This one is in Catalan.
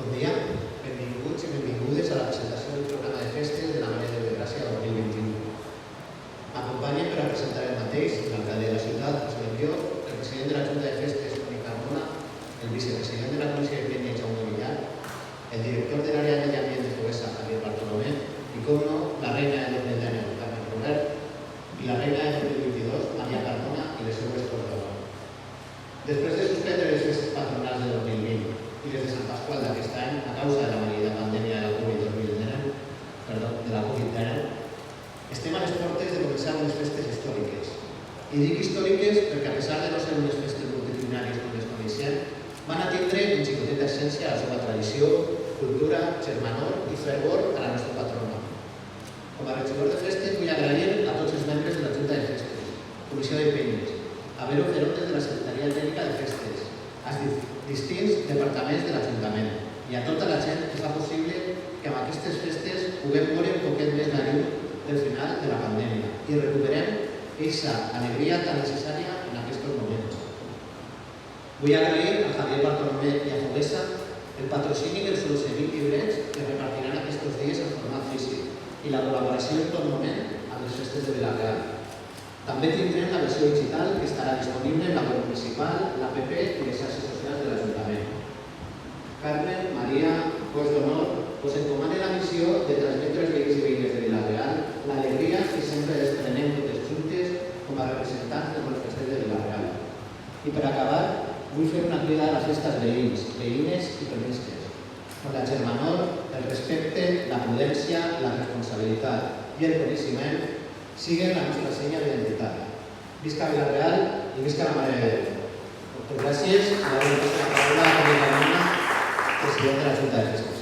Bon dia, benvinguts i benvingudes a la presentació del programa de festes de la Maria de Gràcia 2021. M'acompanyen per a presentar el mateix l'alcalde de la ciutat, José Llor, el president de la Junta de Festes, Toni Carmona, el vicepresident de la Comissió de Penya, Jaume Villar, el director de l'àrea de medi ambient de Foguesa, Javier Bartolomé, i, com no, la reina de 2010, Carmen Robert, i la reina de 2022, Maria Carmona, i les seues corredores. Després de suspendre les festes patronals de 2020 i les de Sant Pasqual d'aquest any a causa de la maleïda pandèmia de la Covid-19, estem a les portes de començar unes festes històriques. I dic històriques perquè, a pesar de no ser unes festes multitudinàries com les coneixem, van a tindre un xicotet d'essència a la seva tradició, cultura, germanor i fervor a la nostra patrona. Com a regidor de festes vull agrair a tots els membres de la Junta de Festes, Comissió de Penyes, a Vero Ferontes de la Secretaria Tècnica de Festes, als distints departaments de l'Ajuntament i a tota la gent que fa possible que amb aquestes festes puguem veure un poquet més la llum del final de la pandèmia i recuperem aquesta alegria tan necessària en aquests moments. Vull agrair a Javier Bartolomé i a Foguesa el patrocini dels 11.000 llibrets que repartiran aquests dies en format físic i la col·laboració en tot moment amb les festes de Vila-real. També tindrem la versió digital que estarà disponible en la web municipal, l'APP i les xarxes socials de l'Ajuntament. Carmen, Maria, cos d'honor, us encomane la missió de transmetre als veïns i veïnes de Vila-real l'alegria que sempre desprenem totes juntes com a representants de molts festers de Vila-real. I per acabar, vull fer una crida a les festes veïns, veïnes i penyisques, on la germanor, el respecte, la prudència, la responsabilitat i el coneixement siguen la nostra senya d'identitat. Visca Vila-real i visca la Mare de Déu. Moltes gràcies. I ara la paraula a Toni Carmona, president de la Junta de Festes.